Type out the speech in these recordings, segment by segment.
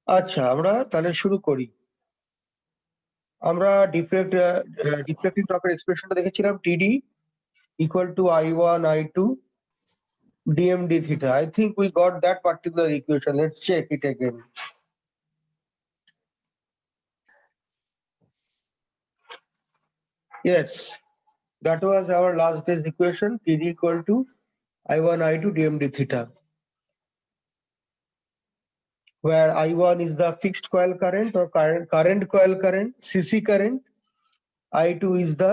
আচ্ছা, আমরা তাহলে শুরু করি। আমরা ডিফ্লেক্টিং টর্কের এক্সপ্রেশনটা দেখেছিলাম, TD equal to I1 I2 dm d theta. I think we got that particular equation. Let's check it again. Yes, that was our last day's equation, TD equal to I1 I2 dm d theta, where I1 is the fixed coil current or current coil current, CC current. I2 is the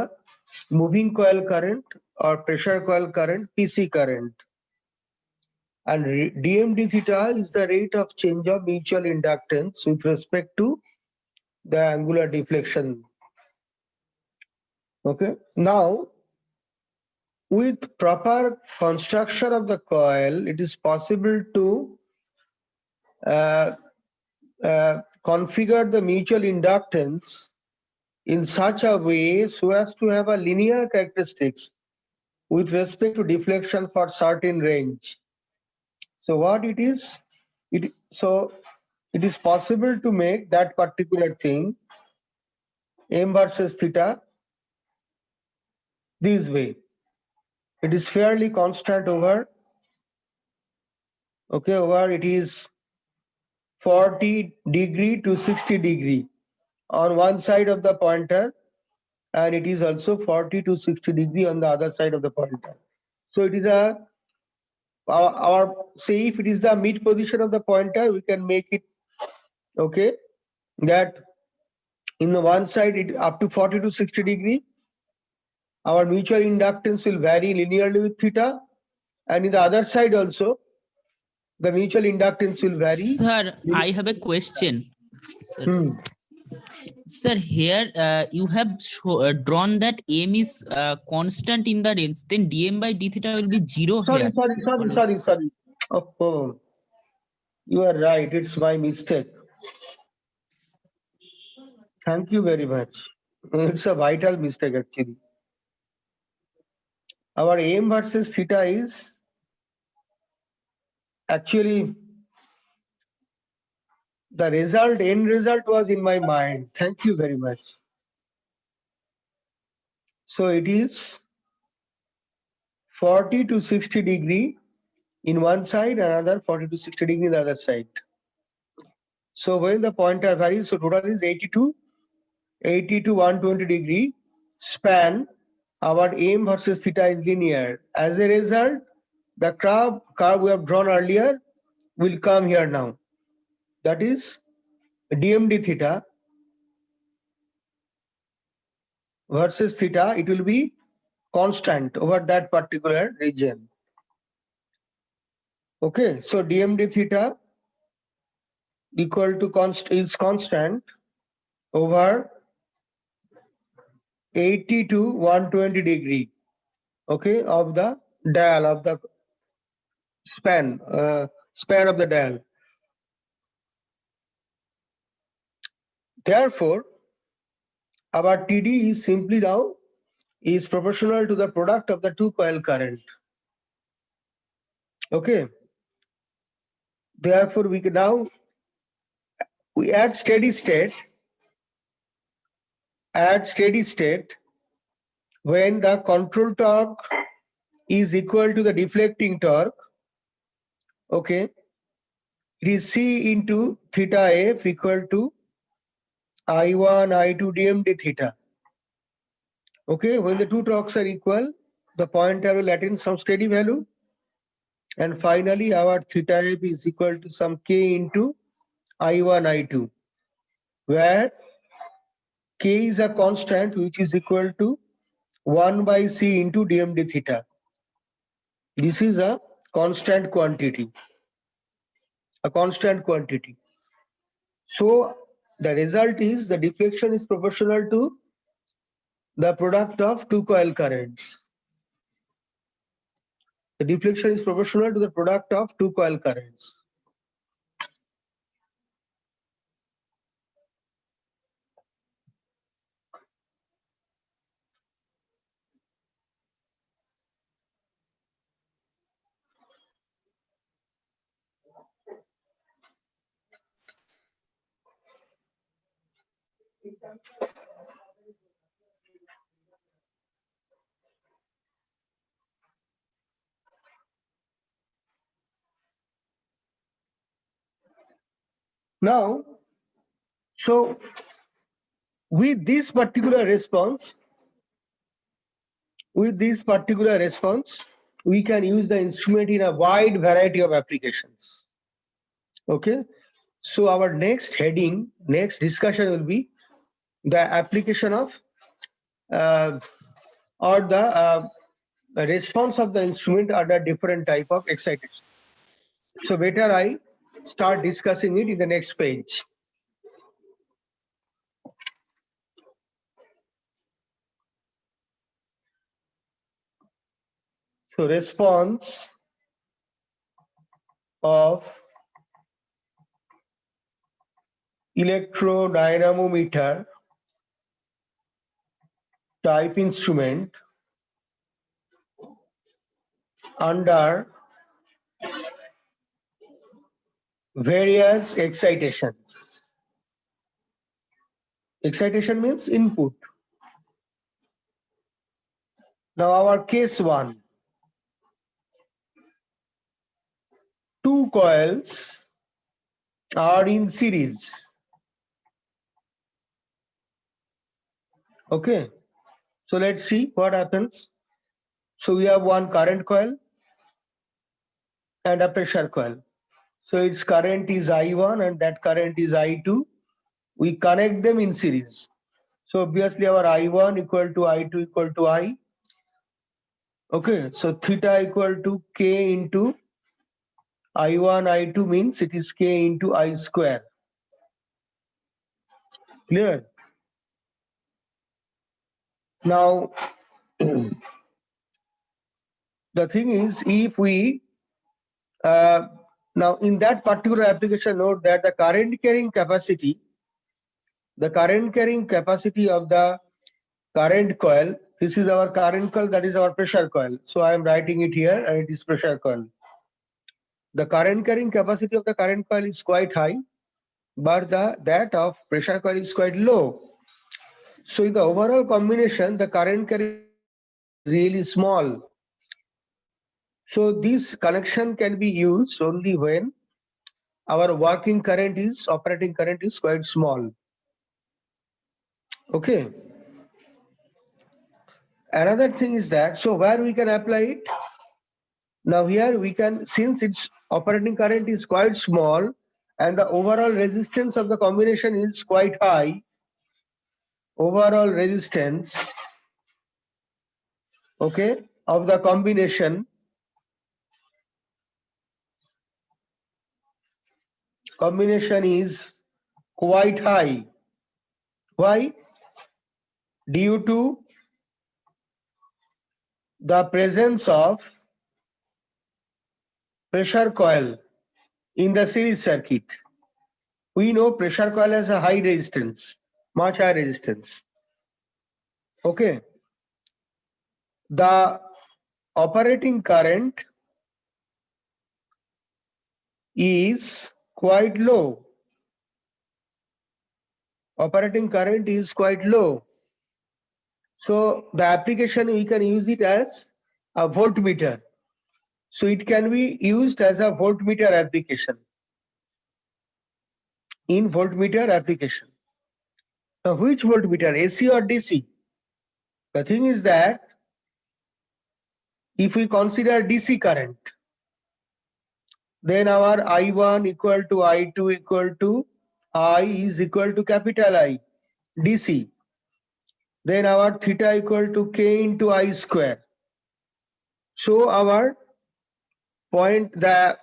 moving coil current or pressure coil current, PC current. And dm d theta is the rate of change of mutual inductance with respect to the angular deflection. Okay. Now, with proper construction of the coil, it is possible to configure the mutual inductance in such a way so as to have a linear characteristics with respect to deflection for certain range. So what it is, it is possible to make that particular thing m versus theta this way. It is fairly constant over, okay, over it is 40 degree to 60 degree on one side of the pointer, and it is also 40 to 60 degree on the other side of the pointer. So it is our say if it is the mid position of the pointer, we can make it, okay, that in the one side it up to 40 to 60 degree, our mutual inductance will vary linearly with theta, and in the other side also the mutual inductance will vary. Sir, I have a question. Sir, sir, here you have drawn that m is constant in the range, then dm by d theta will be 0 here. Sorry. Oh, you are right, it's my mistake. Thank you very much. It's a vital mistake actually. Our m versus theta is actually the end result was in my mind. Thank you very much. So it is 40 to 60 degree in one side, another 40 to 60 degree in the other side. So when the pointer varies, so total is 80 to 120 degree span. Our m versus theta is linear. As a result, the curve we have drawn earlier will come here now. That is dm d theta versus theta, it will be constant over that particular region. Okay, so dm d theta equal to constant over 80 to 120 degree, okay, of the dial of the span of the dial. Therefore, our TD is simply now is proportional to the product of the two coil current. Okay. Therefore, we can now add steady state when the control torque is equal to the deflecting torque. Okay. It is C into theta F equal to I1 I2 dm d theta. Okay, when the two torques are equal, the pointer will attain some steady value, and finally our theta F is equal to some K into I1 I2, where K is a constant which is equal to 1 by C into dm d theta. This is a constant quantity. So the result is the deflection is proportional to the product of two coil currents. The deflection is proportional to the product of two coil currents. Now, so with this particular response, we can use the instrument in a wide variety of applications. Okay. So our next heading, next discussion will be the application of or the response of the instrument under different type of excitation. So better I start discussing it in the next page. So response of electrodynamometer type instrument under various excitations. Excitation means input. Now our case 1. Two coils are in series. Okay. So let's see what happens. So we have one current coil and a pressure coil. So its current is I1 and that current is I2. We connect them in series. So obviously our I1 equal to I2 equal to I. Okay, so theta equal to K into I1 I2 means it is K into I square. Clear? Now the thing is, if we now in that particular application, note that the current carrying capacity of the current coil, this is our current coil, that is our pressure coil. So I am writing it here and it is pressure coil. The current carrying capacity of the current coil is quite high, but that of pressure coil is quite low. So in the overall combination, the current carrying is really small. So this connection can be used only when our operating current is quite small. Okay. Another thing is that, so where we can apply it? Now here we can, since its operating current is quite small and the overall resistance of the combination is quite high, overall resistance, okay, of the combination is quite high. Why? Due to the presence of pressure coil in the series circuit. We know pressure coil has a high resistance, much higher resistance. Okay. The operating current is quite low. Operating current is quite low. So the application, we can use it as a voltmeter. So it can be used as a voltmeter application. In voltmeter application. Now which voltmeter, AC or DC? The thing is that if we consider DC current, then our I1 equal to I2 equal to I is equal to capital I, DC. Then our theta equal to K into I square. So our point, the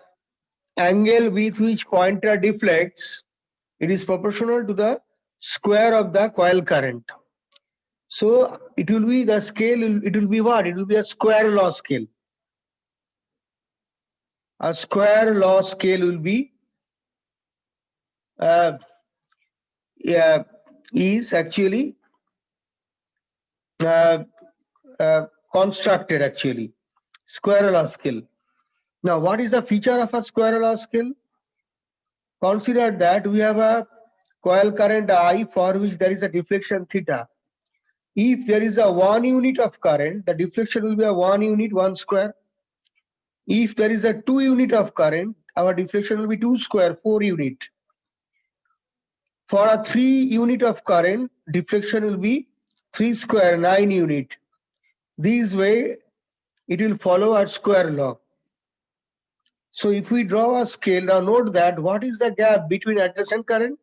angle with which pointer deflects, it is proportional to the square of the coil current. So it will be the scale, it will be what? It will be a square law scale. A square law scale will be is actually constructed actually, square law scale. Now what is the feature of a square law scale? Consider that we have a coil current I for which there is a deflection theta. If there is a 1 unit of current, the deflection will be a 1 unit, 1 square. If there is a 2 unit of current, our deflection will be 2 square, 4 unit. For a 3 unit of current, deflection will be 3 square, 9 unit. This way, it will follow our square law. So if we draw a scale, now note that what is the gap between adjacent current?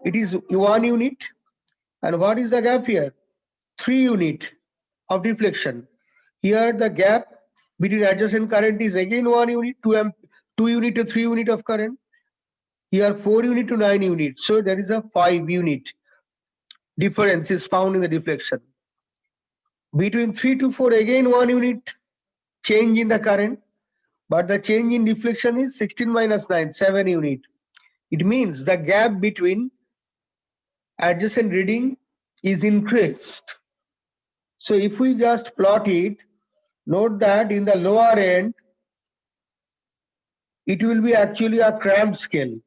It is 1 unit. And what is the gap here? 3 unit of deflection. Here the gap between adjacent current is again 1 unit, 2 unit to 3 unit of current. Here 4 unit to 9 unit. So there is a 5 unit difference is found in the deflection. Between 3 to 4 again 1 unit change in the current, but the change in deflection is 16 minus 9, 7 unit. It means the gap between adjacent reading is increased. So if we just plot it, note that in the lower end, it will be actually a cramped scale.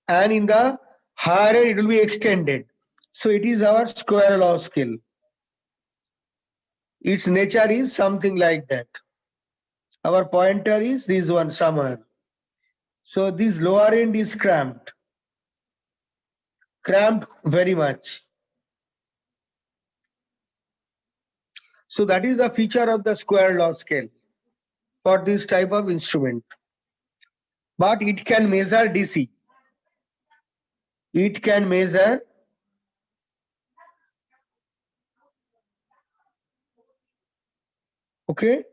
And in the higher end, it will be extended. So it is our square law scale. Its nature is something like that. Our pointer is this one somewhere. So this lower end is cramped very much. So that is the feature of the square law scale for this type of instrument. But it can measure DC. It can measure okay.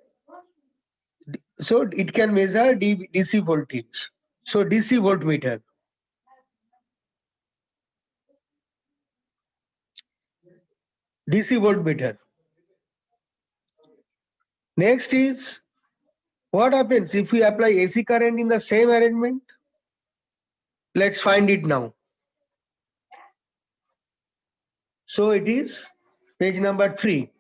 So it can measure DC voltage. So DC voltmeter. DC voltmeter. Next is what happens if we apply AC current in the same arrangement? Let's find it now. So it is page number 3.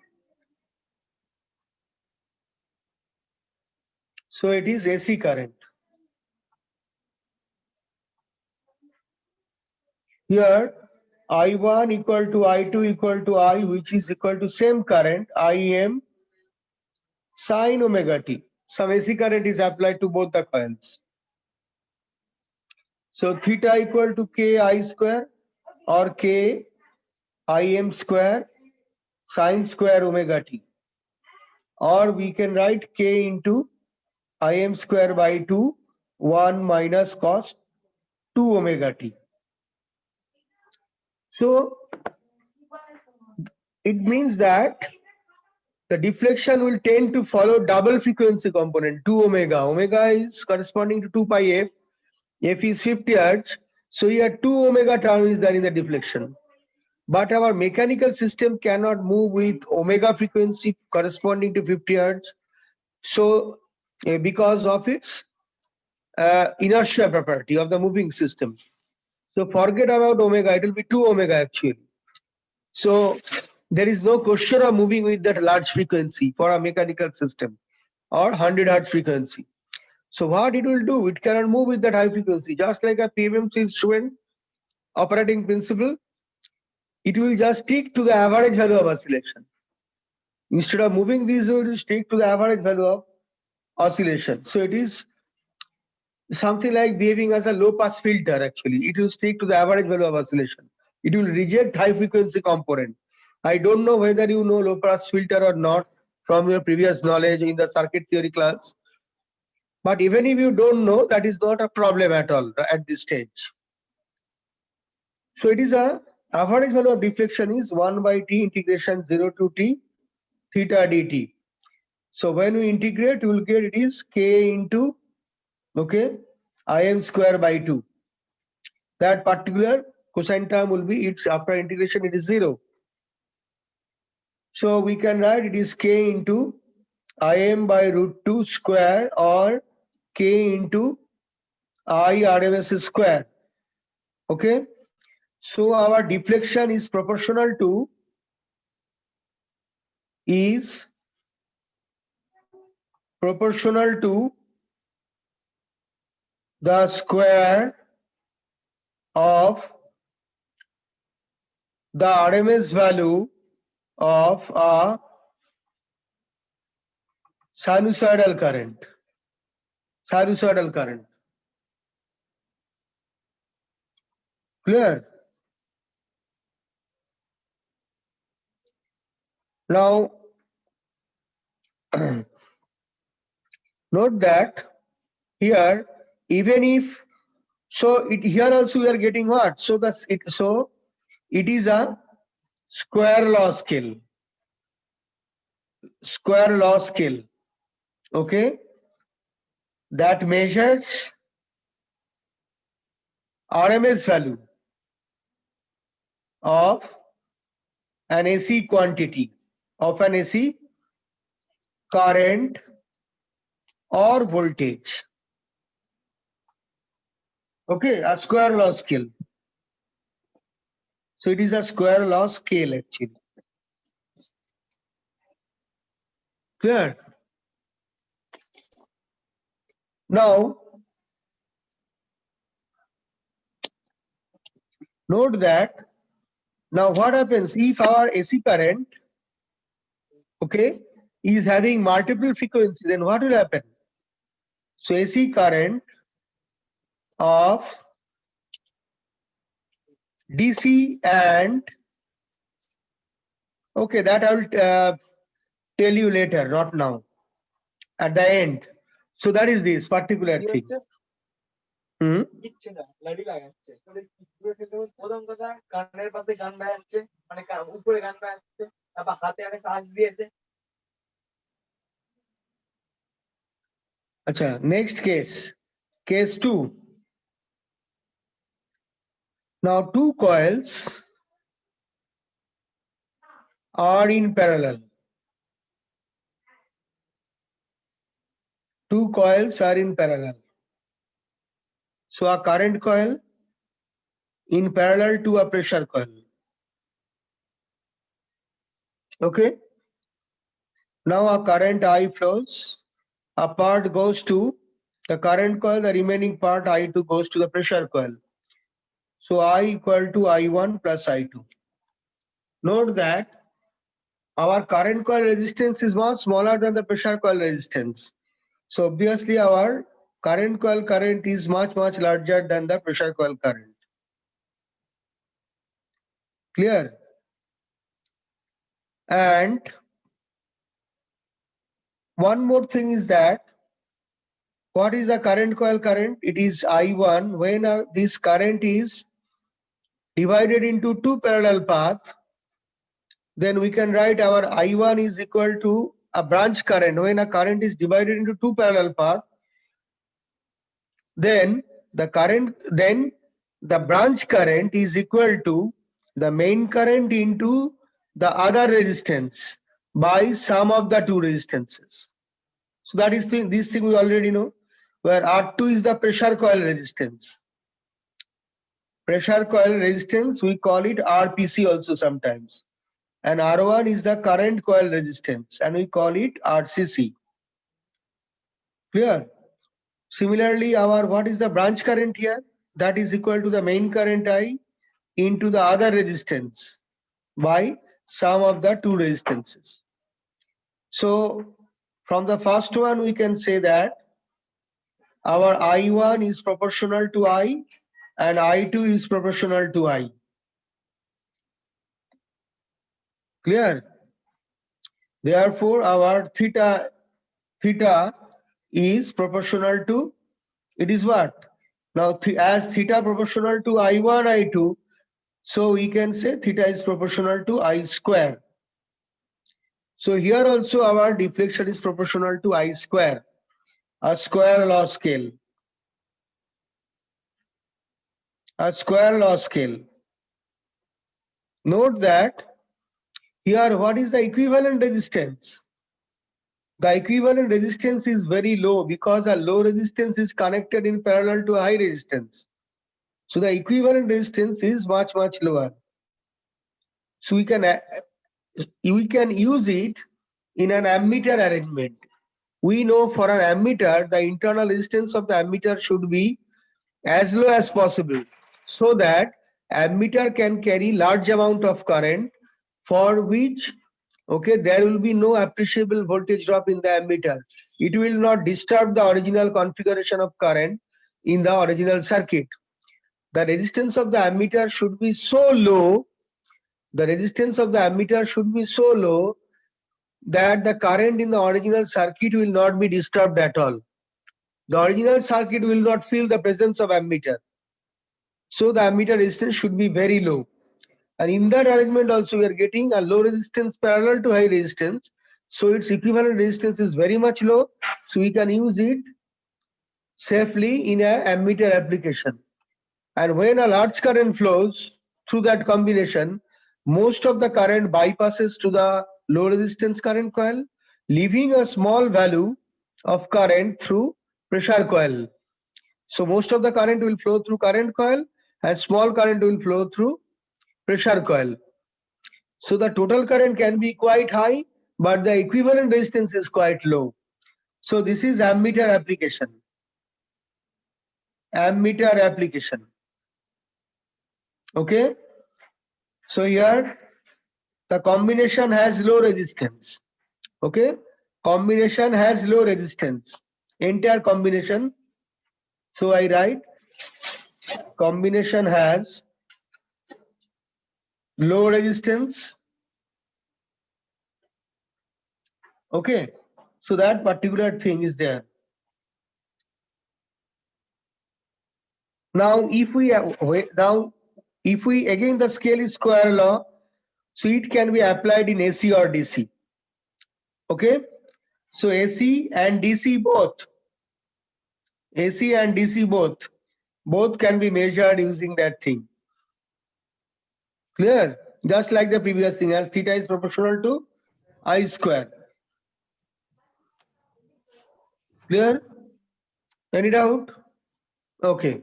So it is AC current. Here I1 equal to I2 equal to I, which is equal to same current, IM sin omega t. Some AC current is applied to both the coils. So theta equal to K I square or K IM square sin square omega t. Or we can write K into Im square by 2, 1 minus cos 2 omega t. So it means that the deflection will tend to follow double frequency component 2 omega. Omega is corresponding to 2 pi f. F is 50 hertz. So here 2 omega term is there in the deflection. But our mechanical system cannot move with omega frequency corresponding to 50 hertz. So because of its inertia property of the moving system. So forget about omega, it will be 2 omega actually. So there is no question of moving with that large frequency for a mechanical system or 100 hertz frequency. So what it will do, it cannot move with that high frequency, just like a PMMC instrument operating principle, it will just stick to the average value of oscillation. Instead of moving these, it will stick to the average value of oscillation. So it is something like behaving as a low pass filter actually. It will stick to the average value of oscillation. It will reject high frequency component. I don't know whether you know low pass filter or not from your previous knowledge in the circuit theory class. But even if you don't know, that is not a problem at all at this stage. So it is a average value of deflection is 1 by t integration 0 to t theta dt. So when we integrate, you will get it is k into okay Im square by 2. That particular cosine term will be, it's after integration it is 0. So we can write it is k into Im by root 2 square or k into I RMS square. Okay. So our deflection is proportional to the square of the RMS value of a sinusoidal current. Sinusoidal current. Clear? Now, note that here, even if here also we are getting what? So it is a square law scale. Square law scale. Okay, that measures RMS value of an AC quantity, of an AC current or voltage. Okay, a square law scale. So it is a square law scale actually. Clear? Now, note that now what happens if our AC current, okay, is having multiple frequencies, then what will happen? So AC current of DC and, okay, that I will tell you later, not now, at the end. So that is this particular thing. Hmm? প্রথম কথা কানের পাশে গান বাজাচ্ছে মানে উপরে গান বাজাচ্ছে তারপর হাতে একটা কাজ দিয়েছে Acha, next case, case 2. Now two coils are in parallel. Two coils are in parallel. So a current coil in parallel to a pressure coil. Okay. Now a current I flows. A part goes to the current coil, the remaining part I2 goes to the pressure coil. So I equal to I1 plus I2. Note that our current coil resistance is much smaller than the pressure coil resistance. So obviously our current coil current is much larger than the pressure coil current. Clear? And one more thing is that what is the current coil current? It is I1 when this current is divided into two parallel paths. Then we can write our I1 is equal to a branch current. When a current is divided into two parallel paths, then the branch current is equal to the main current into the other resistance by sum of the two resistances. So that is this thing we already know, where R2 is the pressure coil resistance. Pressure coil resistance, we call it RPC also sometimes. And R1 is the current coil resistance, and we call it RCC. Clear? Similarly, what is the branch current here? That is equal to the main current I into the other resistance by sum of the two resistances. So from the first one, we can say that our I1 is proportional to I and I2 is proportional to I. Clear? Therefore, our theta is proportional to, it is what? Now, as theta proportional to I1, I2, so we can say theta is proportional to I square. So here also our deflection is proportional to I square, a square law scale. A square law scale. Note that here what is the equivalent resistance? The equivalent resistance is very low because a low resistance is connected in parallel to a high resistance. So the equivalent resistance is much lower. So we can use it in an ammeter arrangement. We know for an ammeter, the internal resistance of the ammeter should be as low as possible. so that ammeter can carry large amount of current, for which, okay, there will be no appreciable voltage drop in the ammeter. It will not disturb the original configuration of current in the original circuit. The resistance of the ammeter should be so low, the resistance of the ammeter should be so low that the current in the original circuit will not be disturbed at all. The original circuit will not feel the presence of ammeter. So the ammeter resistance should be very low. And in that arrangement also we are getting a low resistance parallel to high resistance. So its equivalent resistance is very much low. So we can use it safely in a ammeter application. And when a large current flows through that combination, most of the current bypasses to the low resistance current coil, leaving a small value of current through pressure coil. So most of the current will flow through current coil and small current will flow through pressure coil. So the total current can be quite high, but the equivalent resistance is quite low. So this is ammeter application. Ammeter application. Okay. So here the combination has low resistance. Okay. Combination has low resistance. Entire combination. So I write combination has low resistance. Okay. So that particular thing is there. Now if we again the scale is square law, so it can be applied in AC or DC. Okay. So AC and DC both. AC and DC both can be measured using that thing. Clear? Just like the previous thing, as theta is proportional to I square. Clear? Any doubt? Okay.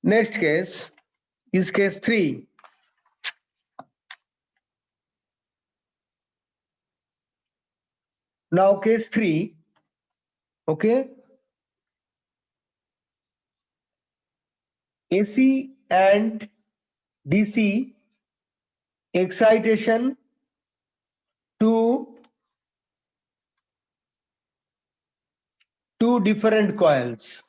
Next case is case 3. Now case 3, okay. AC and DC excitation to two different coils.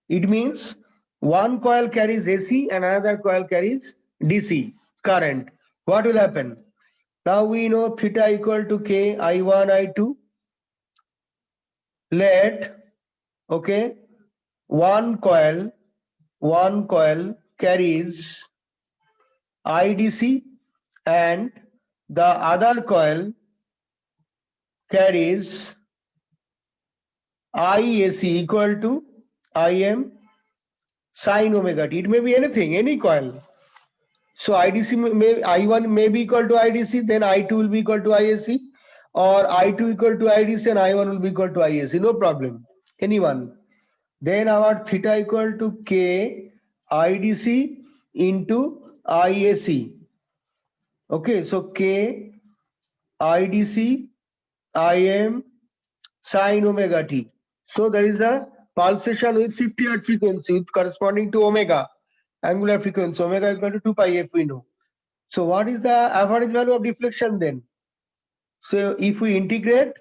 It means one coil carries AC and another coil carries DC current. What will happen? Now we know theta equal to K I1 I2. Let, okay, one coil carries IDC and the other coil carries IAC equal to IM sin omega t. It may be anything, any coil. So IDC may I1 may be equal to IDC, then I2 will be equal to IAC, or I2 equal to IDC and I1 will be equal to IAC. No problem. Anyone. Then our theta equal to K IDC into IAC. Okay, so K IDC IM sin omega t. So there is a pulsation with 50 Hz frequency with corresponding to omega, angular frequency. Omega equal to 2 pi f we know. So what is the average value of deflection then? So if we integrate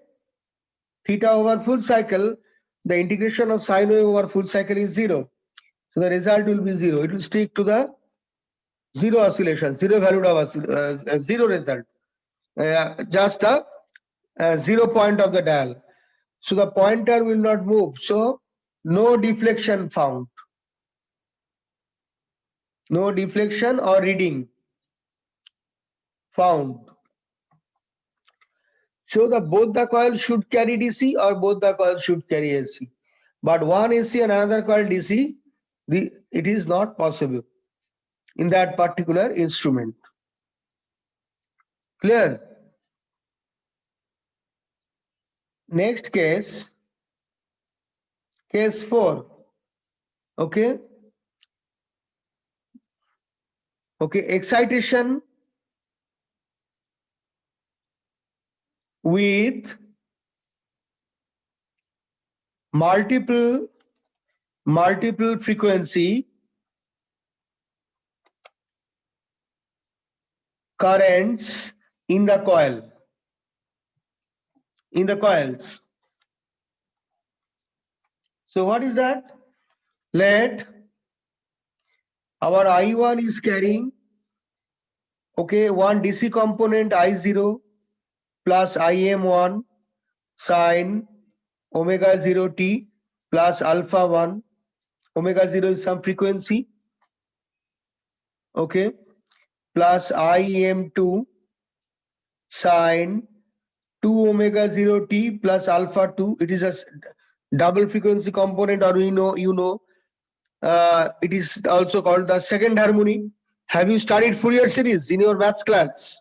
theta over full cycle, the integration of sine wave over full cycle is 0. So the result will be 0. It will stick to the 0 oscillation, 0 valued of 0 result. Just the 0 point of the dial. So the pointer will not move. So no deflection found. No deflection or reading found. So both the coils should carry DC or both the coils should carry AC. But one AC and another coil DC, it is not possible in that particular instrument. Clear? Next case, case 4. Okay. Okay, excitation with multiple multiple frequency currents in the coil, in the coils. So what is that? Let our I1 is carrying, okay, one DC component I0 plus IM1 sine omega 0 t plus alpha 1. Omega 0 is some frequency, okay, plus IM2 sine 2 omega 0 t plus alpha 2. It is a double frequency component, or it is also called the second harmonic. Have you studied Fourier series in your maths class?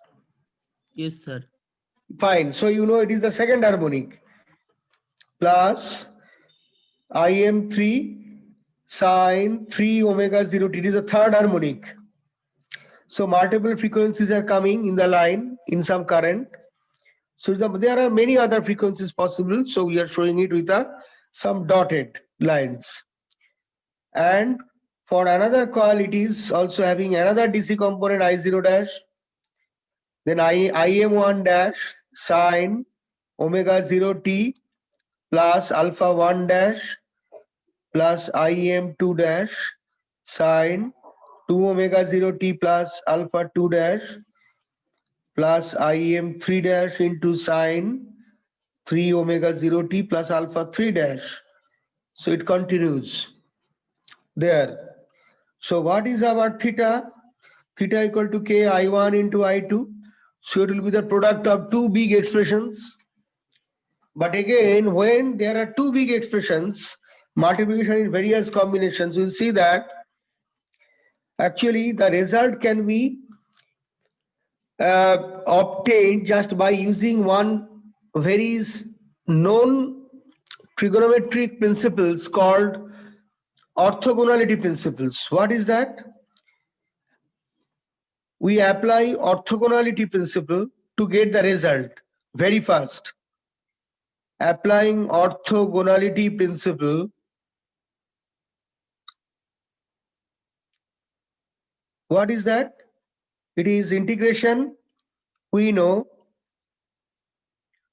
Yes, sir. Fine. So you know it is the second harmonic plus IM3 sine 3 omega 0 t. It is the third harmonic. So multiple frequencies are coming in the line in some current. So there are many other frequencies possible. So we are showing it with some dotted lines. And for another coil, it is also having another DC component I0 dash, then IM1 dash sine omega 0 t plus alpha 1 dash plus IM2 dash sine 2 omega 0 t plus alpha 2 dash plus IM3 dash into sine 3 omega 0 t plus alpha 3 dash. So it continues there. So what is our theta? Theta equal to k I1 into I2. So it will be the product of two big expressions. But again, when there are two big expressions, multiplication in various combinations, we'll see that actually the result can be obtained just by using one very known trigonometric principles called orthogonality principles. What is that? We apply orthogonality principle to get the result very fast. Applying orthogonality principle, what is that? It is integration, we know,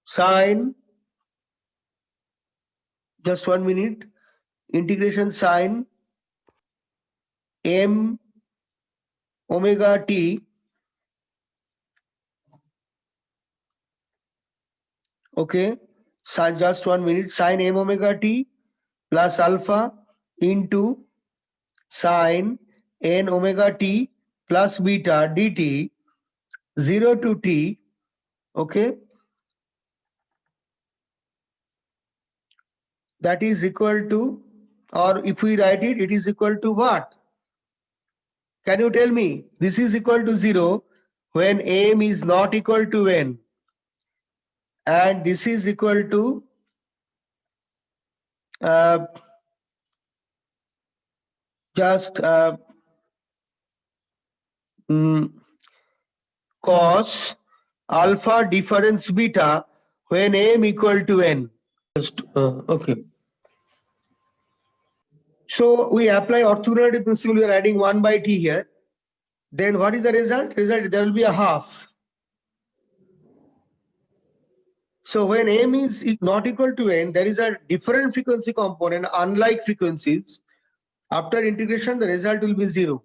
sine, just 1 minute, integration sine m omega t, okay, just 1 minute, sine m omega t plus alpha into sine n omega t plus beta dt 0 to t, okay, that is equal to, or if we write it, it is equal to what? Can you tell me? This is equal to 0 when m is not equal to n, and this is equal to just cos alpha difference beta when m equal to n. Okay. So we apply orthogonality principle. We are adding 1 by t here. Then what is the result? Result, there will be a half. So when m is not equal to n, there is a different frequency component, unlike frequencies. After integration, the result will be 0.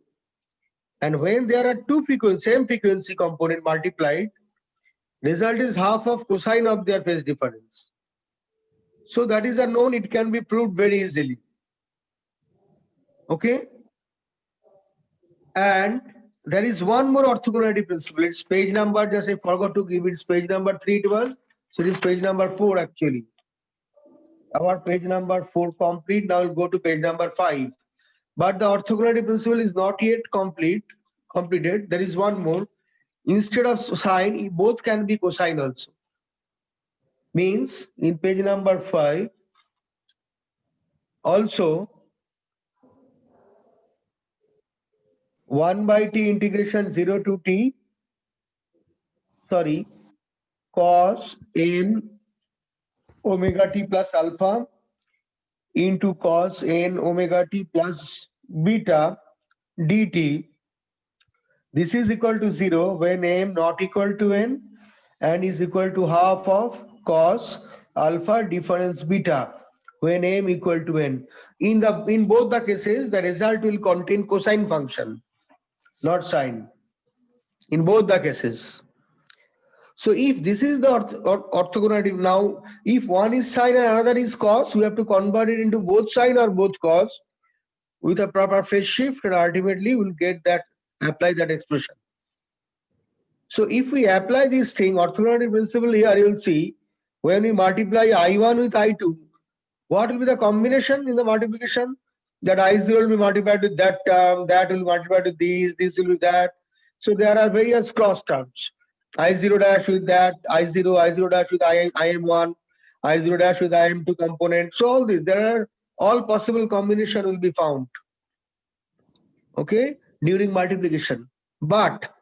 And when there are two same frequency component multiplied, result is half of cosine of their phase difference. So that is a known, it can be proved very easily. Okay. And there is one more orthogonality principle. It's page number, just I forgot to give it page number 3 it was. So it is page number 4 actually. Our page number 4 complete. Now we'll go to page number 5. But the orthogonality principle is not yet completed. There is one more. Instead of sine, both can be cosine also. Means in page number 5, also 1 by t integration 0 to t, sorry, cos n omega t plus alpha into cos n omega t plus beta dt. This is equal to 0 when m not equal to n and is equal to half of cos alpha difference beta when m equal to n. In both the cases, the result will contain cosine function, not sine. In both the cases. So if this is the orthogonality, now if one is sine and another is cos, we have to convert it into both sine or both cos with a proper phase shift, and ultimately we'll get that, apply that expression. So if we apply this thing, orthogonality principle here, you'll see when we multiply I1 with I2, what will be the combination in the multiplication? That I0 will be multiplied with that term, that will be multiplied with this will be that. So there are various cross terms. I0 dash with that, I0 dash with IM1, I0 dash with IM2 component. So all this, there are all possible combination will be found. Okay, during multiplication. But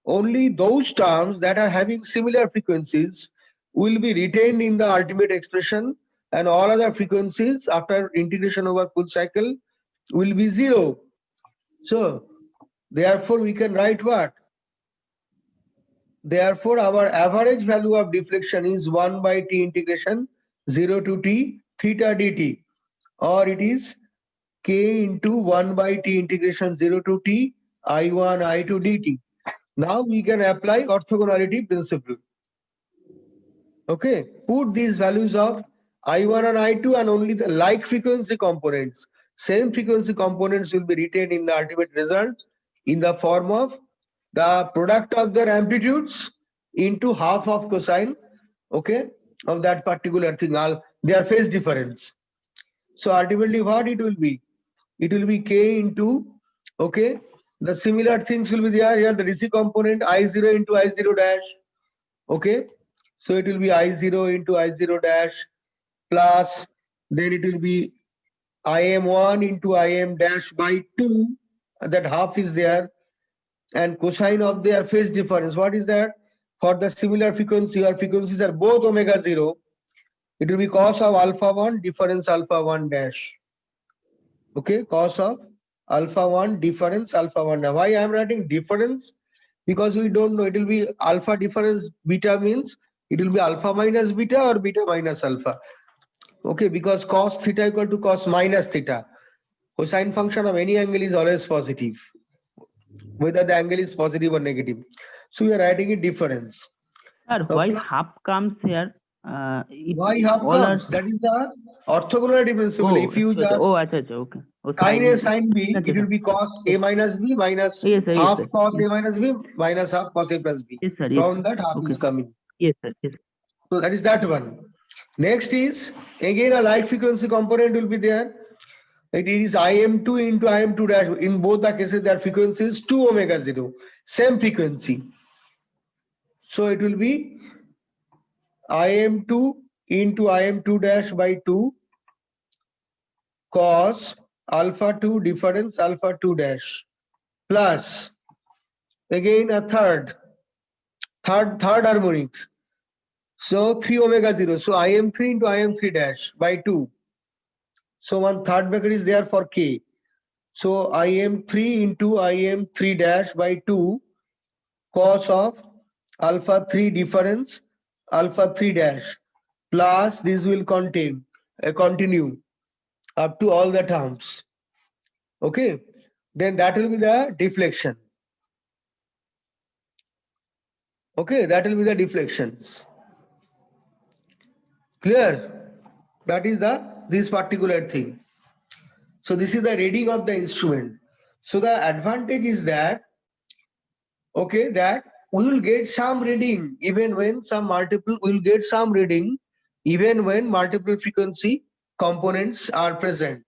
only those terms that are having similar frequencies will be retained in the ultimate expression, and all other frequencies after integration over full cycle will be 0. So therefore we can write what? Therefore our average value of deflection is 1 by t integration 0 to t theta dt, or it is k into 1 by t integration 0 to t I1 I2 dt. Now we can apply orthogonality principle. Okay, put these values of I1 and I2 and only the like frequency components, same frequency components will be retained in the ultimate result in the form of the product of their amplitudes into half of cosine, okay, of that particular thing, their phase difference. So ultimately what it will be? It will be k into, okay, the similar things will be there here, the DC component I0 into I0 dash, okay. So it will be I0 into I0 dash plus, then it will be IM1 into IM dash by 2, that half is there, and cosine of their phase difference. What is that? For the similar frequency, or frequencies are both omega 0, it will be cos of alpha 1 difference alpha 1 dash. Okay, cos of alpha 1 difference alpha 1 dash. Why I am writing difference? Because we don't know, it will be alpha difference beta means it will be alpha minus beta or beta minus alpha. Okay, because cos theta equal to cos minus theta. Cosine function of any angle is always positive, whether the angle is positive or negative. So we are writing a difference. Sir, why half comes here? Why half comes? That is the orthogonality principle. If you just okay. sin A sin B, it will be cos A minus B minus half cos A minus B minus half cos A plus B. Yes, sir. From that half is coming. Yes, sir. Yes. So that is that one. Next is again a light frequency component will be there. It is IM2 into IM2 dash. In both the cases, their frequency is 2 omega 0, same frequency. So it will be IM2 into IM2 dash by 2 cos alpha 2 difference alpha 2 dash plus again a third harmonics. So 3 omega 0. So IM3 into IM3 dash by 2. So one third bracket is there for K. So IM3 into IM3 dash by 2 cos of alpha 3 difference alpha 3 dash plus this will contain continue up to all the terms. Okay, then that will be the deflection. Okay, that will be the deflections. Clear? That is this particular thing. So this is the reading of the instrument. So the advantage is that, okay, that we will get some reading even when we will get some reading even when multiple frequency components are present.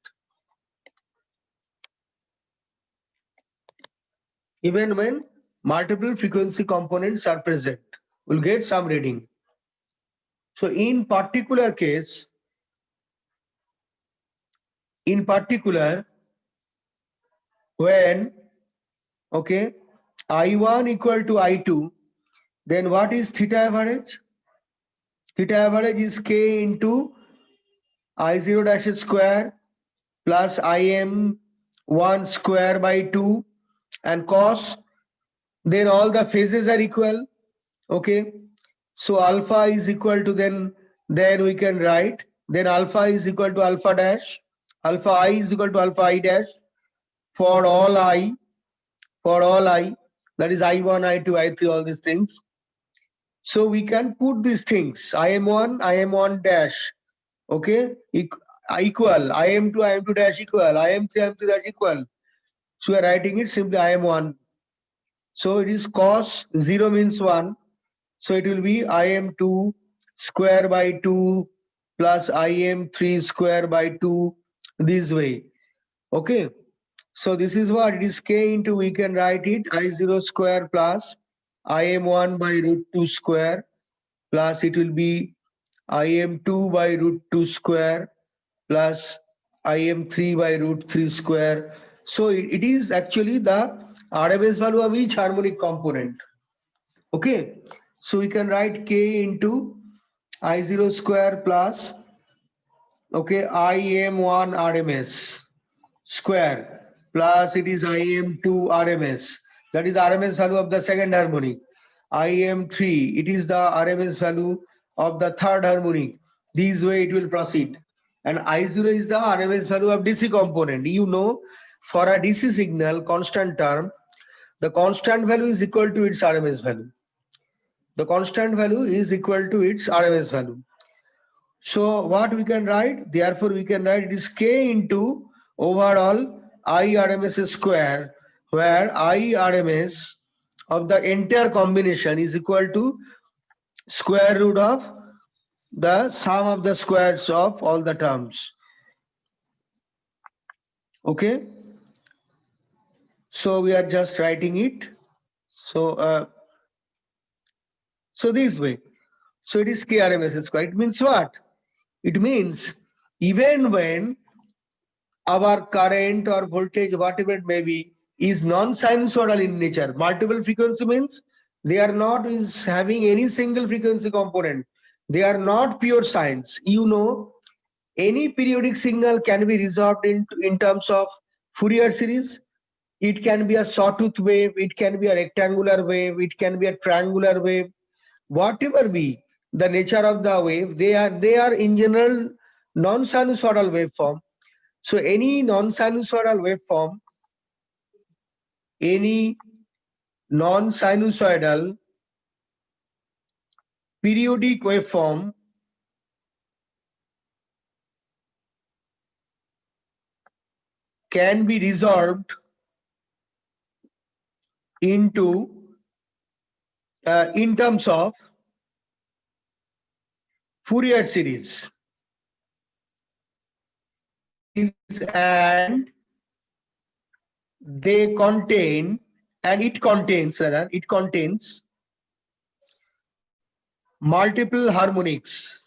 Even when multiple frequency components are present, we'll get some reading. So in particular case, when, okay, I1 equal to I2, then what is theta average? Theta average is K into I0 dash square plus Im1 square by 2 and cos, then all the phases are equal. Okay, so alpha is equal to then we can write, then alpha is equal to alpha dash, alpha I is equal to alpha I dash for all I, that is I1, I2, I3, all these things. So we can put these things, Im1 dash, okay, equal, Im2 dash equal, Im3 dash equal. So we are writing it simply Im1. So it is cos 0 means 1. So it will be Im2 square by 2 plus Im3 square by 2 this way. Okay. So this is what it is k into, we can write it I0 square plus Im1 by root 2 square plus it will be Im2 by root 2 square plus Im3 by root 3 square. So it is actually the RMS value of each harmonic component. Okay, so we can write k into I0 square plus, okay, Im1 RMS square plus it is Im2 RMS, that is RMS value of the second harmonic. Im3, it is the RMS value of the third harmonic. This way it will proceed. And I0 is the RMS value of DC component. You know, for a DC signal constant term, the constant value is equal to its RMS value. The constant value is equal to its RMS value. So what we can write? Therefore, we can write it is k into overall IRMS square, where IRMS of the entire combination is equal to square root of the sum of the squares of all the terms. Okay. So we are just writing it. So this way. So it is KRMS square. It means what? It means even when our current or voltage, whatever it may be, is non-sinusoidal in nature. Multiple frequency means they are not is having any single frequency component. They are not pure sines. You know, any periodic signal can be resolved in terms of Fourier series. It can be a sawtooth wave, it can be a rectangular wave, it can be a triangular wave. Whatever be the nature of the wave, they are in general non-sinusoidal waveform. So any non-sinusoidal waveform, any non-sinusoidal periodic waveform can be resolved into in terms of Fourier series. And they contain, and it contains multiple harmonics,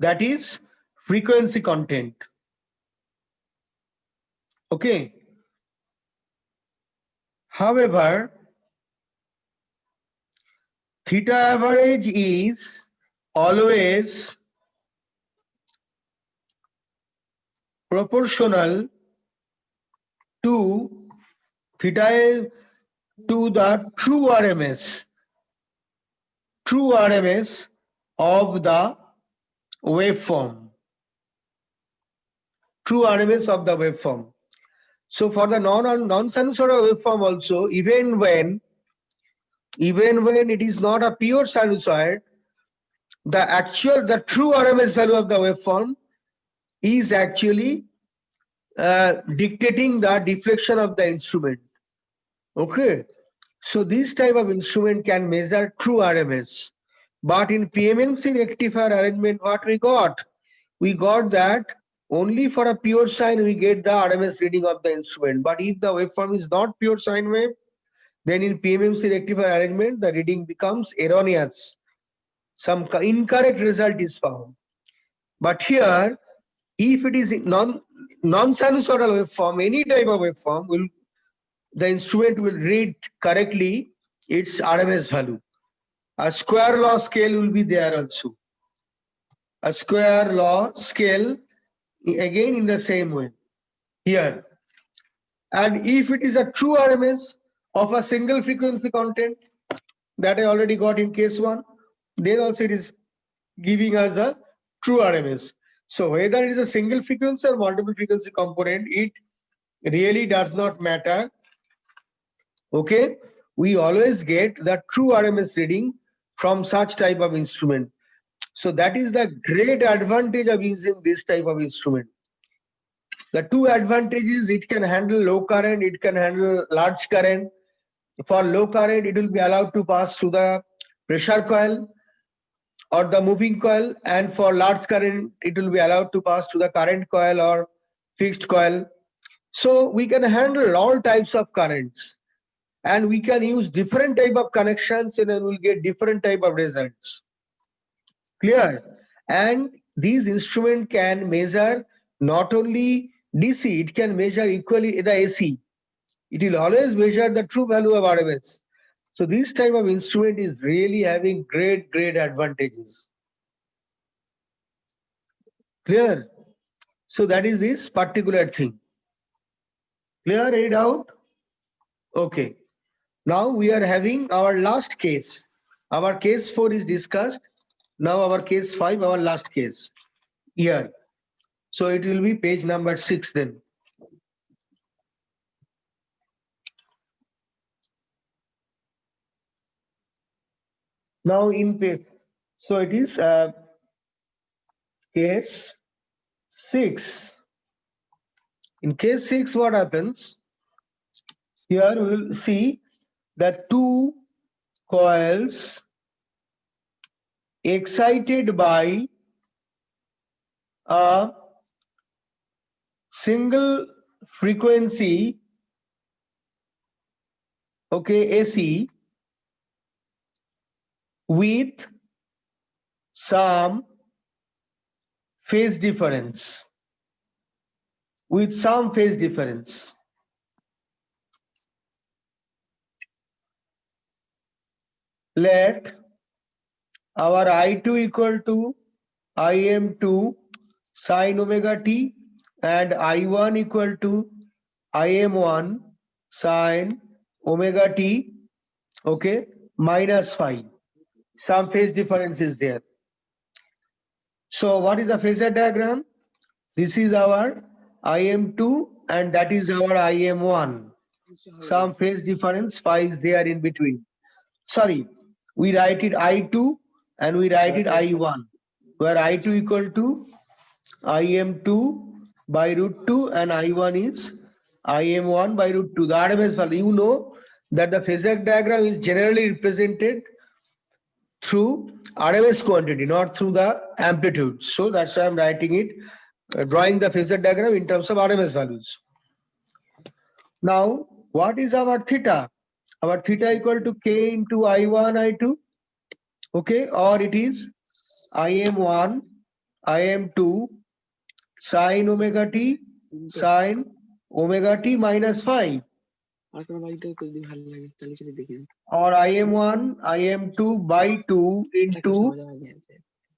that is frequency content. Okay. However, theta average is always proportional to theta to the true RMS of the waveform. True RMS of the waveform. So for the non-sinusoidal waveform also, even when it is not a pure sinusoid, the true RMS value of the waveform is actually dictating the deflection of the instrument. Okay. So this type of instrument can measure true RMS. But in PMMC rectifier arrangement, what we got? We got that only for a pure sine we get the RMS reading of the instrument. But if the waveform is not pure sine wave, then in PMMC rectifier arrangement, the reading becomes erroneous. Some incorrect result is found. But here, if it is non-sinusoidal waveform, any type of waveform, the instrument will read correctly its RMS value. A square law scale will be there also. a square law scale again in the same way here. And if it is a true RMS of a single frequency content that I already got in case 1, then also it is giving us a true RMS. So whether it is a single frequency or multiple frequency component, it really does not matter. Okay, we always get the true RMS reading from such type of instrument. So that is the great advantage of using this type of instrument. The two advantages: it can handle low current, it can handle large current. For low current, it will be allowed to pass through the pressure coil or the moving coil, and for large current, it will be allowed to pass through the current coil or fixed coil. So we can handle all types of currents, and we can use different type of connections, and then we'll get different type of results. Clear? And these instrument can measure not only DC, it can measure equally the AC. It will always measure the true value of RMS. So this type of instrument is really having great advantages. Clear? So that is this particular thing. Clear? Any doubt? Okay. Now we are having our last case. Our case 4 is discussed. Now our case 5, our last case here. So it will be page number 6 then. Now in page, so it is case 6. In case 6, what happens? Here we will see that two coils excited by a single frequency, okay, AC, with some phase difference. Let our I2 equal to Im2 sine omega t and I1 equal to Im1 sine omega t, okay, minus phi. Some phase difference is there. So what is the phasor diagram? This is our Im2 and that is our Im1. Some phase difference phi is there in between. Sorry, we write it I2 and we write it I1, where I2 equal to Im2 by root 2 and I1 is Im1 by root 2. The RMS value, you know that the phasor diagram is generally represented through RMS quantity, not through the amplitude. So that's why I'm writing it, drawing the phasor diagram in terms of RMS values. Now, what is our theta? Our theta equal to K into I1, I2, okay, or it is Im1, Im2 sine omega t, sine omega t minus phi. Or Im1, Im2 by 2 into,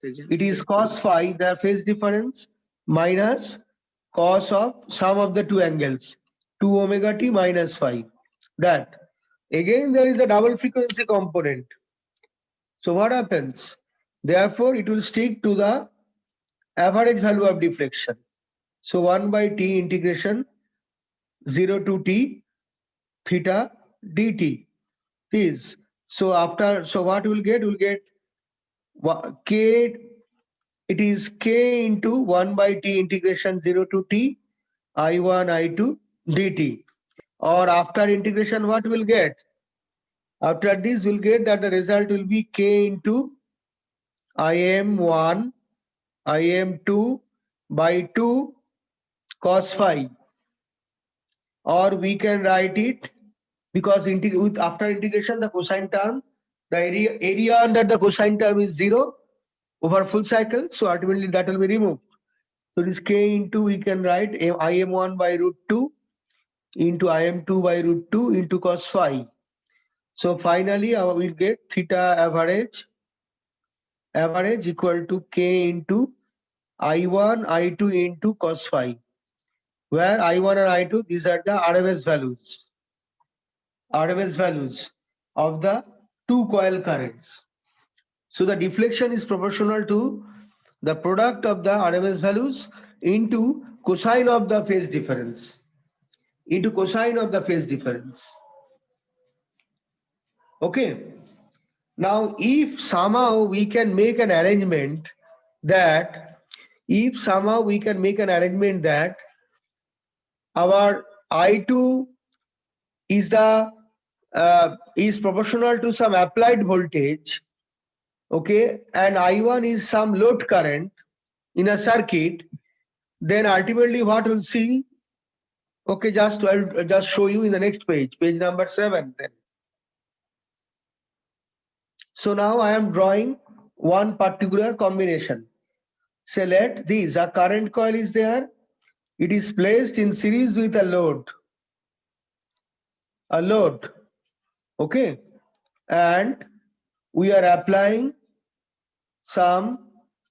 it is cos phi, the phase difference, minus cos of sum of the two angles, 2 omega t minus phi. That. Again, there is a double frequency component. So what happens? Therefore, it will stick to the average value of deflection. So 1 by t integration 0 to t theta dt is. So after, so what we'll get? We'll get k, it is k into 1 by t integration 0 to t I1 I2 dt. Or after integration, what we'll get? After this, we'll get that the result will be k into Im1 Im2 by 2 cos phi. Or we can write it, because after integration, the cosine term, the area under the cosine term is 0 over full cycle. So ultimately that will be removed. So it is k into, we can write Im1 by root 2 into Im2 by root 2 into cos phi. So finally we'll get theta average equal to k into I1, I2 into cos phi, where I1 and I2, these are the RMS values of the two coil currents. So the deflection is proportional to the product of the RMS values into cosine of the phase difference. Okay. Now, if somehow we can make an arrangement that our I2 is is proportional to some applied voltage, okay, and I1 is some load current in a circuit, then ultimately what we'll see, okay, I'll just show you in the next page number 7 then. So now I am drawing one particular combination. Say let this, a current coil is there, it is placed in series with a load, okay, and we are applying some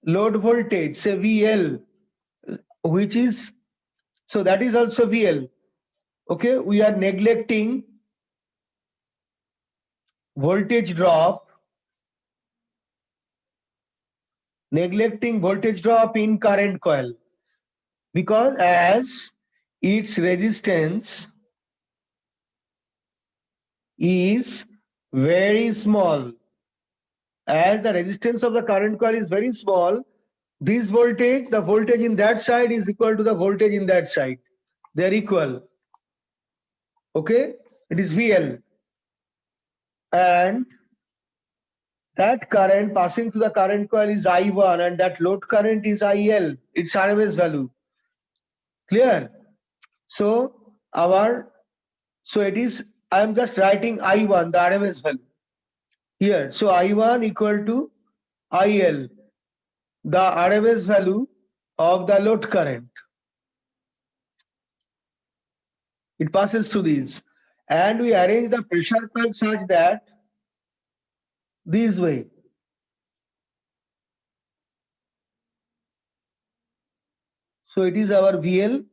load voltage, say VL, which is, so that is also VL, okay. We are neglecting voltage drop in current coil, because as its resistance is very small, as the resistance of the current coil is very small, this voltage, the voltage in that side is equal to the voltage in that side. They are equal. Okay, it is VL. And that current passing through the current coil is I1, and that load current is IL, its RMS value. Clear? So it is, I am just writing I1, the RMS value here. So I1 equal to IL, the RMS value of the load current. It passes through these, and we arrange the pressure coil such that this way. So it is our VL,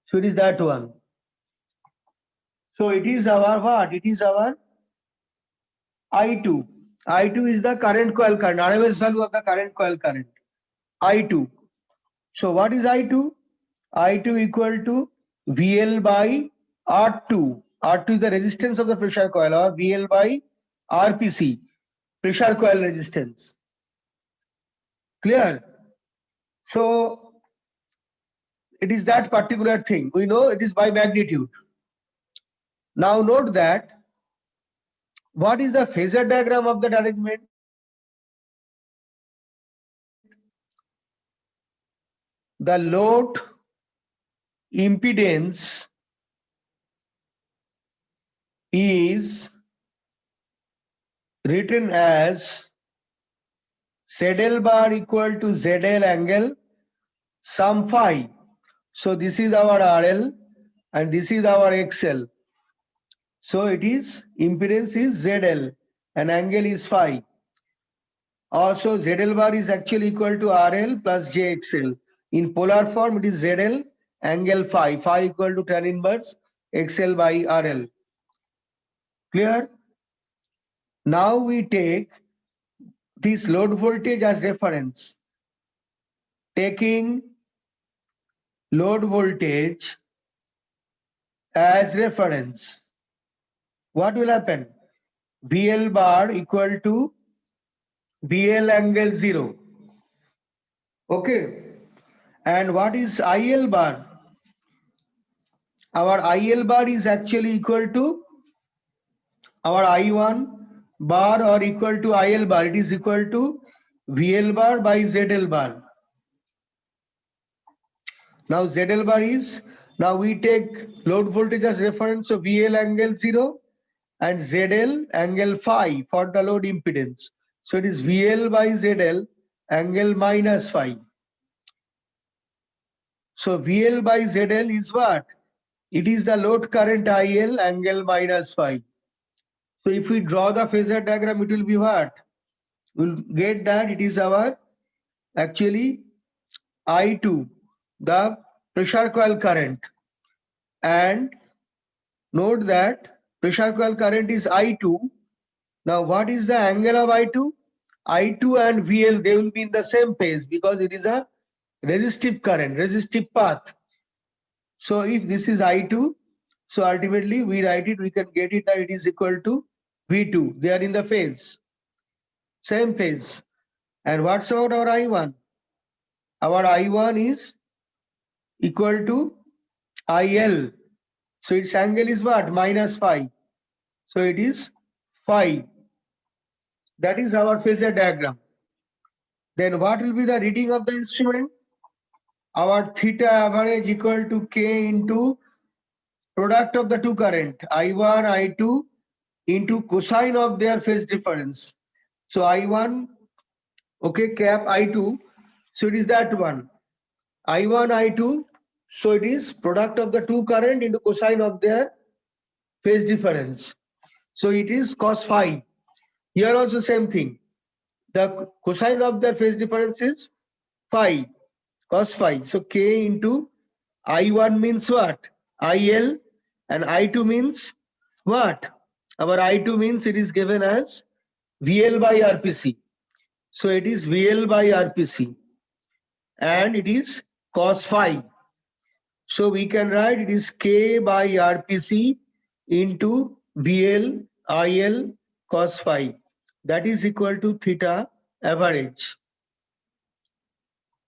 so it is that one. So it is our what? It is our I2. I2 is the current coil current, RMS value of the current coil current, I2. So what is I2? I2 equal to VL by R2. R2 is the resistance of the pressure coil, or VL by RPC, pressure coil resistance. Clear? So it is that particular thing. We know it is by magnitude. Now note that what is the phasor diagram of that arrangement? The load impedance is written as ZL bar equal to ZL angle sum phi. So this is our RL and this is our XL. So it is, impedance is ZL and angle is phi. Also ZL bar is actually equal to RL plus JXL. In polar form it is ZL angle phi, phi equal to tan inverse XL by RL. Clear? Now we take this load voltage as reference. Taking load voltage as reference, what will happen? VL bar equal to VL angle 0. Okay. And what is IL bar? Our IL bar is actually equal to our I1 bar, or equal to IL bar. It is equal to VL bar by ZL bar. Now ZL bar is, now we take load voltage as reference, so VL angle 0 and ZL angle phi for the load impedance. So it is VL by ZL angle minus phi. So VL by ZL is what? It is the load current IL angle minus phi. So if we draw the phasor diagram, it will be what? We'll get that it is our actually I2, the pressure coil current, and note that pressure coil current is I2. Now what is the angle of I2? I2 and VL, they will be in the same phase because it is a resistive current, resistive path. So if this is I2, so ultimately we write it, we can get it that it is equal to V2. They are in the phase, same phase. And what's about our I1? Our I1 is equal to IL. So its angle is what? Minus phi. So it is phi. That is our phasor diagram. Then what will be the reading of the instrument? Our theta average equal to K into product of the two current, I1, I2 into cosine of their phase difference. So I1, okay, cap I2, so it is that one. I1, I2, so it is product of the two current into cosine of their phase difference. So it is cos phi. Here also same thing. The cosine of their phase difference is phi, cos phi. So K into I1 means what? IL, and I2 means what? Our I2 means it is given as VL by RPC. So it is VL by RPC and it is cos phi. So we can write it is K by RPC into VL IL cos phi. That is equal to theta average.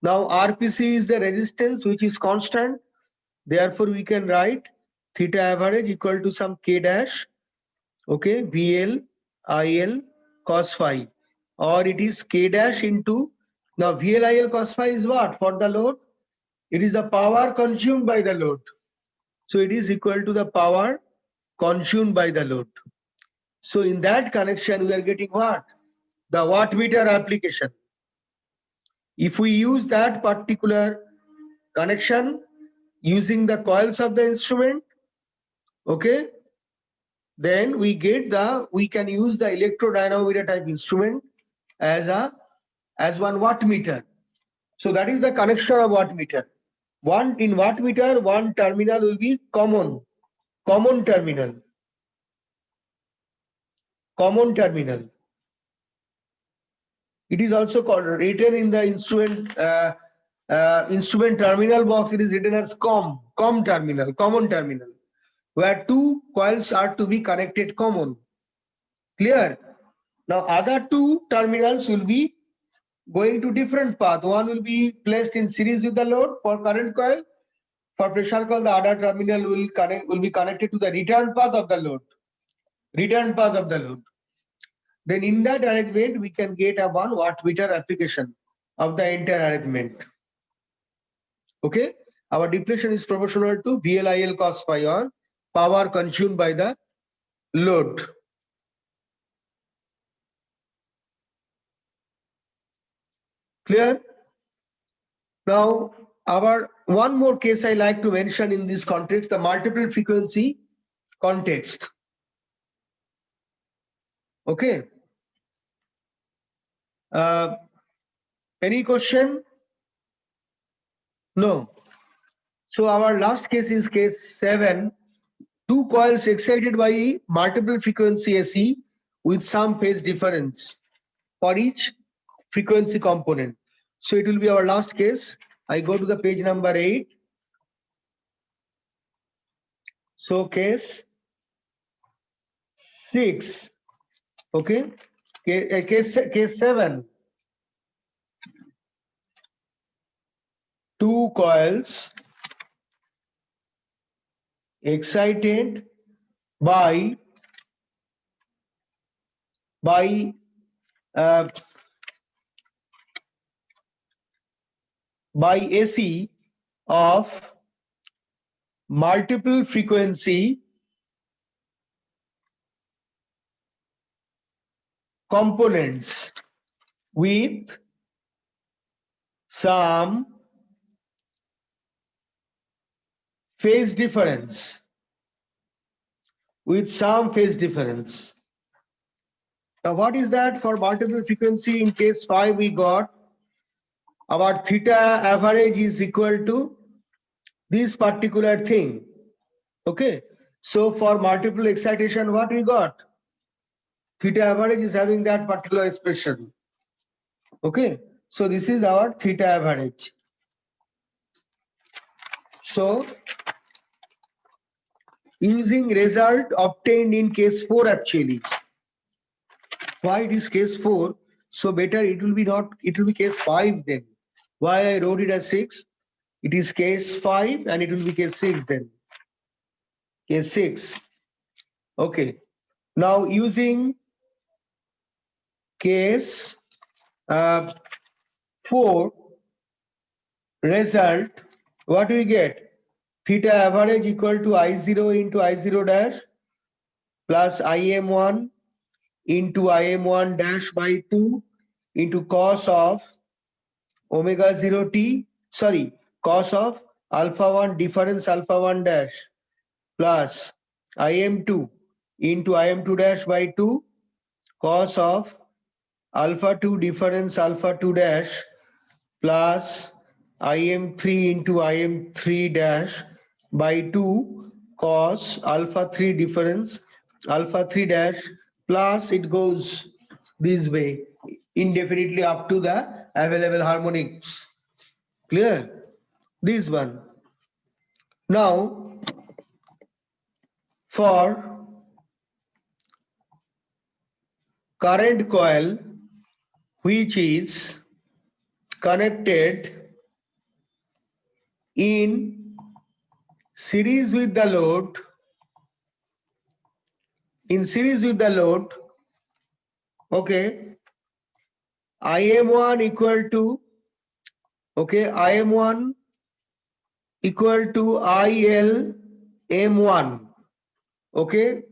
Now RPC is the resistance which is constant. Therefore we can write theta average equal to some K dash, okay, VL IL cos phi, or it is K dash into, now VL IL cos phi is what for the load? It is the power consumed by the load. So it is equal to the power consumed by the load. So in that connection, we are getting what? The wattmeter application. If we use that particular connection using the coils of the instrument, okay, then we get we can use the electrodynamometer type instrument as one wattmeter. So that is the connection of wattmeter. In wattmeter, one terminal will be common terminal. Common terminal. It is also called, written in the instrument instrument terminal box. It is written as common terminal, where two coils are to be connected common. Clear? Now other two terminals will be going to different path. One will be placed in series with the load for current coil. For pressure coil, the other terminal will be connected to the return path of the load. Then in that arrangement, we can get a one wattmeter application of the entire arrangement. Okay, our depletion is proportional to VLIL cos phi, or power consumed by the load. Clear? Now, our one more case I like to mention in this context, the multiple frequency context. Okay. Any question? No. So our last case is case 7. Two coils excited by multiple frequency AC with some phase difference for each frequency component. So it will be our last case. I go to the page number 8. So case 6. Okay. Case 7. Two coils excited by AC of multiple frequency components with some phase difference. Now what is that for multiple frequency? In case 5 we got our theta average is equal to this particular thing. Okay, so for multiple excitation, what we got? Theta average is having that particular expression. Okay, so this is our theta average. So using result obtained in case 4 actually. Why it is case 4? So better it will be case 5 then. Why I wrote it as 6? It is case 5 and it will be case 6 then. Case 6. Okay. Now using case 4 result, what do we get? Theta average equal to I0 into I0 dash plus IM1 into IM1 dash by 2 into cos of omega 0 t, sorry, cos of alpha 1 difference alpha 1 dash plus IM2 into IM2 dash by 2 cos of alpha 2 difference alpha 2 dash plus IM3 into IM3 dash by 2 cos alpha 3 difference alpha 3 dash plus it goes this way indefinitely up to the available harmonics. Clear? This one. Now for current coil which is connected in series with the load, okay, IM1 equal to, okay, IM1 equal to IL M1, okay,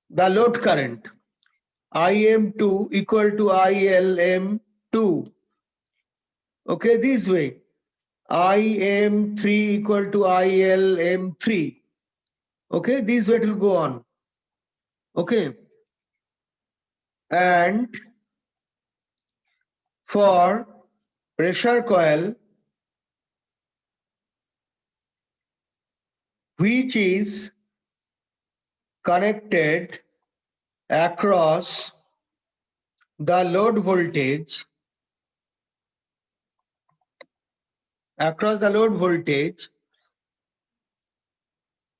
the load current, IM2 equal to IL M2, okay, this way, IM3 equal to IL M3, okay, this way it will go on, okay, and for pressure coil which is connected across the load voltage,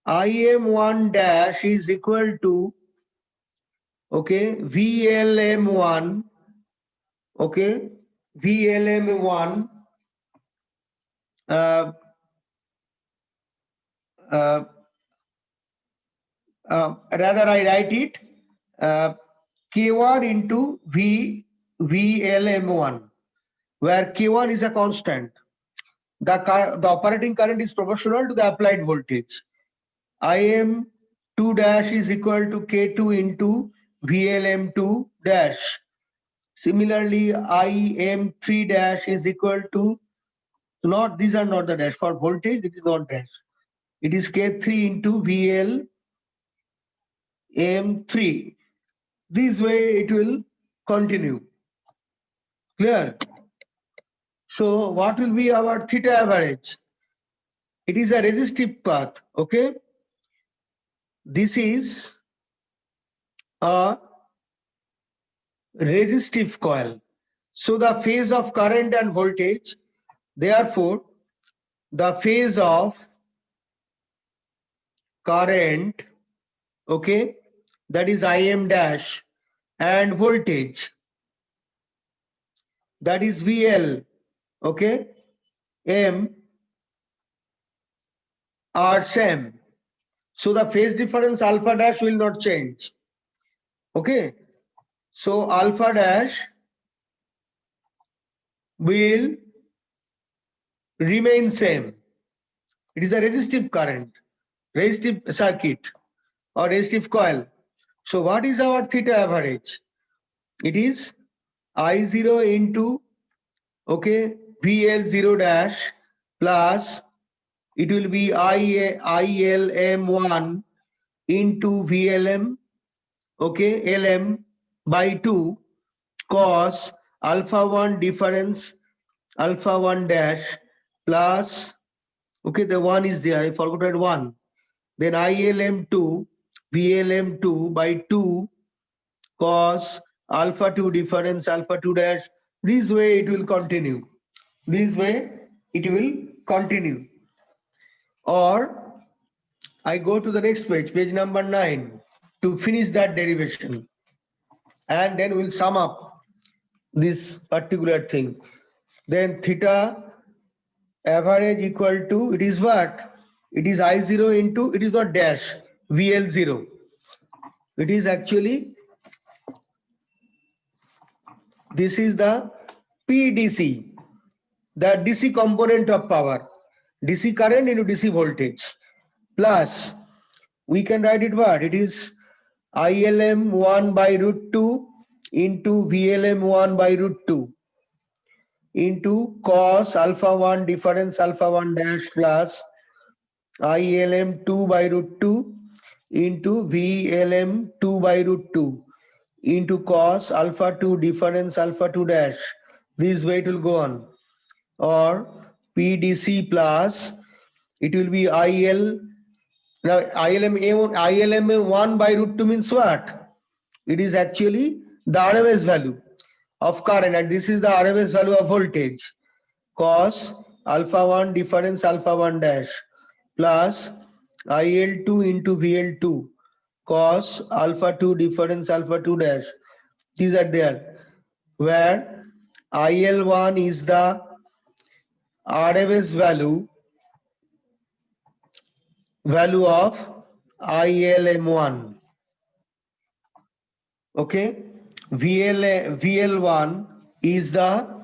IM1 dash is equal to, okay, VLM1, okay, VLM1 rather I write it K1 into VLM1, where K1 is a constant. The operating current is proportional to the applied voltage. IM2 dash is equal to K2 into VLM2 dash. Similarly, IM3 dash is equal to, not, these are not the dash. For voltage, it is not dash. It is K3 into VLM3. This way it will continue. Clear? So what will be our theta average? It is a resistive path, okay? This is a resistive coil. So the phase of current and voltage, therefore, the phase of current, okay, that is IM dash, and voltage, that is VL, okay, M, are same. So the phase difference alpha dash will not change. Okay. So alpha dash will remain same. It is a resistive current, resistive circuit or resistive coil. So what is our theta average? It is I0 into, okay, VL0 dash plus it will be ILM1 into VLM, okay, LM by 2 cos alpha 1 difference alpha 1 dash plus, okay, the 1 is there, I forgot that 1. Then ILM2, VLM2 by 2 cos alpha 2 difference alpha 2 dash. This way it will continue. This way it will continue. Or I go to the next page, page number 9, to finish that derivation. And then we'll sum up this particular thing. Then theta average equal to, it is what? It is I0 into, it is not dash, VL0. It is actually, this is the PDC, the DC component of power. DC current into DC voltage. Plus, we can write it what? It is ILM 1 by root 2 into VLM 1 by root 2 into cos alpha 1 difference alpha 1 dash plus ILM 2 by root 2 into VLM 2 by root 2 into cos alpha 2 difference alpha 2 dash. This way it will go on. Or PDC plus, it will be IL. Now ILM 1 by root 2 means what? It is actually the RMS value of current, and this is the RMS value of voltage. Cos alpha 1 difference alpha 1 dash plus IL2 into VL2 cos alpha 2 difference alpha 2 dash. These are there, where IL1 is the RMS value of ILM1. Okay, VL1 is the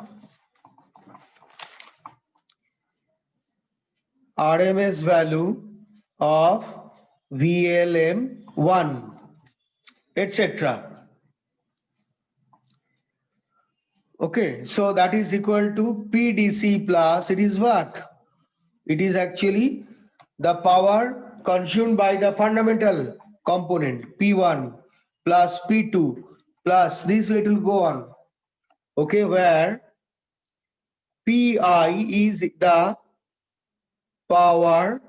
RMS value of VLM1, etc. Okay, so that is equal to PDC plus, it is what? It is actually the power consumed by the fundamental component P1 plus P2 plus, this way it will go on. Okay, where Pi is the power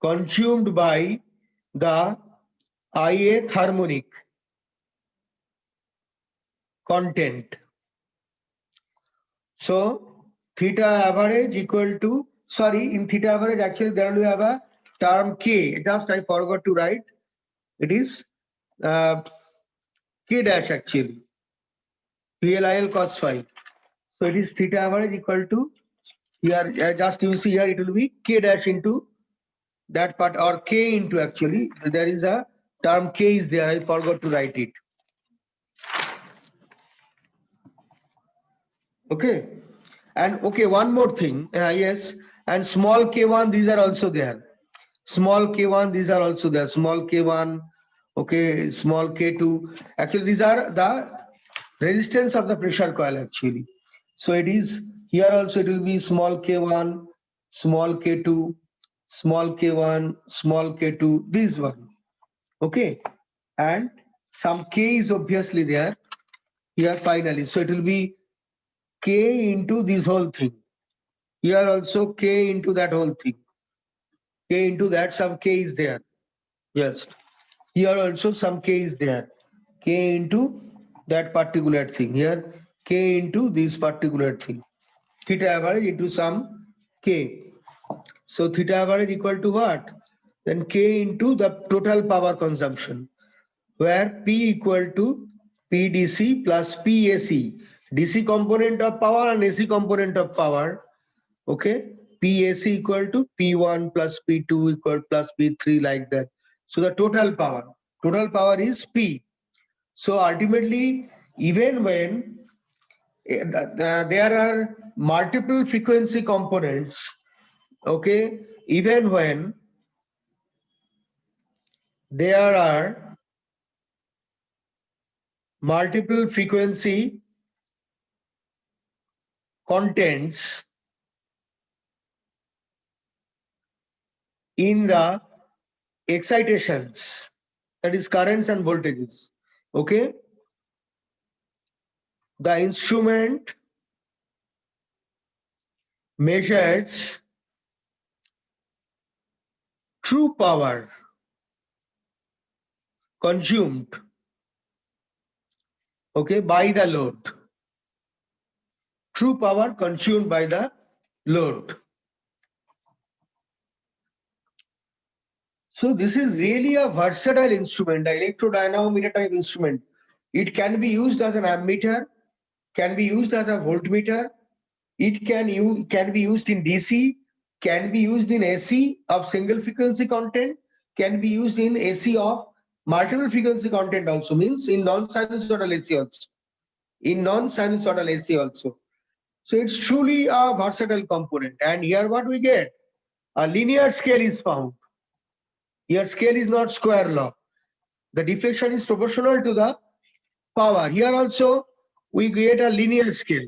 consumed by the ith harmonic content. So theta average equal to, sorry, in theta average actually there will have a term K, just I forgot to write. It is K dash actually, PLIL cos phi. So it is theta average equal to, here just you see here it will be K dash into that part, or K into, actually there is a term K is there, I forgot to write it. Okay, and okay, one more thing, yes, and small k1, these are also there. Small k1, these are also there. Small k1, okay, small k2. Actually, these are the resistance of the pressure coil actually. So it is here also, it will be small k1, small k2, small k1, small k2, this one. Okay, and some k is obviously there here finally. So it will be k into this whole thing. Here also k into that whole thing. K into that, some k is there. Yes. Here also some k is there. K into that particular thing. Here k into this particular thing. Theta average into some k. So theta average equal to what? Then k into the total power consumption, where P equal to PDC plus PAC. DC component of power and AC component of power. Okay, PAC equal to P1 plus P2 equal plus P3, like that. So the total power is P. So ultimately, even when there are multiple frequency components, okay, even when there are multiple frequency contents in the excitations, that is currents and voltages, okay, the instrument measures true power consumed, okay, by the load. True power consumed by the load. So this is really a versatile instrument, the electrodynamometer type instrument. It can be used as an ammeter, can be used as a voltmeter. It can be used in DC, can be used in AC of single frequency content, can be used in AC of multiple frequency content also, means in non-sinusoidal AC also. In non-sinusoidal AC also. So it's truly a versatile component. And here what we get? A linear scale is found. Here scale is not square law. The deflection is proportional to the power. Here also we get a linear scale,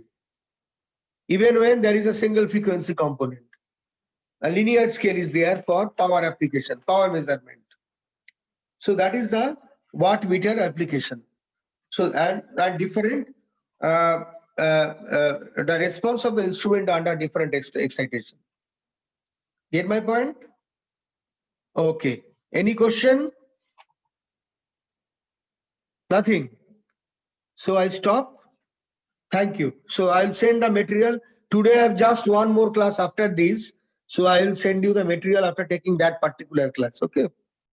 even when there is a single frequency component. A linear scale is there for power application, power measurement. So that is the wattmeter application. So and different the response of the instrument under different excitation. Get my point? Okay. Any question? Nothing. So I stop. Thank you. So I'll send the material. Today I have just one more class after this. So I will send you the material after taking that particular class. Okay.